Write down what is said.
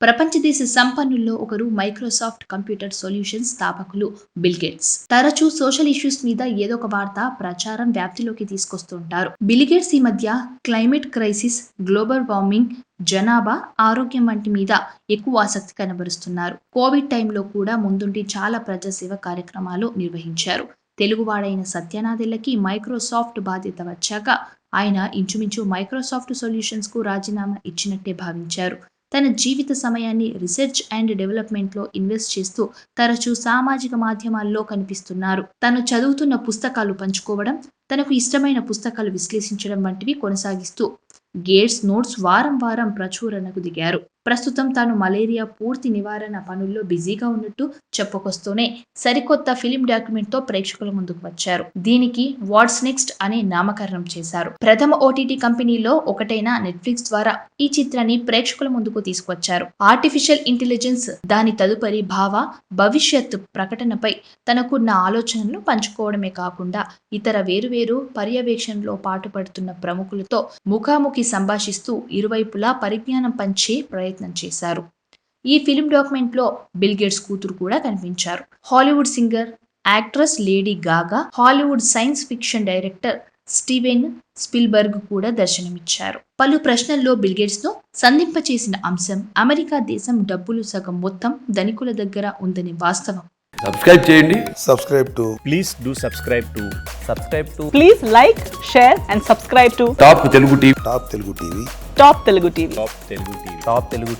ప్రపంచ దేశ సంపన్నుల్లో ఒకరు మైక్రోసాఫ్ట్ కంప్యూటర్ సొల్యూషన్స్ స్థాపకులు బిల్ గేట్స్. తరచూ సోషల్ ఇష్యూస్ మీద ఏదో ఒక వార్త ప్రచారం వ్యాప్తిలోకి తీసుకొస్తుంటారు. బిల్ గేట్స్ ఈ మధ్య క్లైమేట్ క్రైసిస్, గ్లోబల్ వార్మింగ్, జనాభా ఆరోగ్యం వంటి మీద ఎక్కువ ఆసక్తి కనబరుస్తున్నారు. కోవిడ్ టైంలో కూడా ముందుండి చాలా ప్రజాసేవ కార్యక్రమాలు నిర్వహించారు. తెలుగువాడైన సత్యనాదెల్లకి మైక్రోసాఫ్ట్ బాధ్యత వచ్చాక ఆయన ఇంచుమించు మైక్రోసాఫ్ట్ సొల్యూషన్స్ కు రాజీనామా ఇచ్చినట్టే భావించారు. తన జీవిత సమయాన్ని రీసెర్చ్ అండ్ డెవలప్మెంట్లో ఇన్వెస్ట్ చేస్తూ తరచూ సామాజిక మాధ్యమాల్లో కనిపిస్తున్నారు. తను చదువుతున్న పుస్తకాలు పంచుకోవడం, తనకు ఇష్టమైన పుస్తకాలు విశ్లేషించడం వంటివి కొనసాగిస్తూ గేట్స్ నోట్స్ వారం వారం ప్రచురణకు దిగారు. ప్రస్తుతం తాను మలేరియా పూర్తి నివారణ పనుల్లో బిజీగా ఉన్నట్టు చెప్పుకొస్తూనే సరికొత్త ఫిలిం డాక్యుమెంట్తో ప్రేక్షకుల ముందుకు వచ్చారు. దీనికి వాట్స్ నెక్స్ట్ అనే నామకరణం చేశారు. ప్రథమ ఓటీటీ కంపెనీలో ఒకటైన నెట్ఫ్లిక్స్ ద్వారా ఈ చిత్రాన్ని ప్రేక్షకుల ముందుకు తీసుకొచ్చారు. ఆర్టిఫిషియల్ ఇంటెలిజెన్స్ దాని తదుపరి భవిష్యత్ ప్రకటనపై తనకున్న ఆలోచనలను పంచుకోవడమే కాకుండా ఇతర వేరువేరు పర్యవేక్షణలో పాటుపడుతున్న ప్రముఖులతో ముఖాముఖి సంభాషిస్తూ ఇరువైపులా పరిజ్ఞానం పంచే ప్రయత్నం చేశారు. ఈ ఫిలిం డాక్యుమెంట్ లో బిల్ గేట్స్ కూతురు కూడా కనిపించారు. Hollywood singer, actress Lady Gaga, Hollywood science fiction director Steven Spielberg కూడా దర్శనమిచ్చారు. పలు ప్రశ్నల్లో బిల్ గేట్స్ ను సంధింపచేసిన అంశం అమెరికా దేశం డబ్బులు సగం మొత్తం ధనికుల దగ్గర ఉందని వాస్తవం. సబ్స్క్రైబ్ చేయండి. Please do subscribe to. Please like, share and subscribe to top Telugu TV. Top Telugu TV. Top Telugu TV.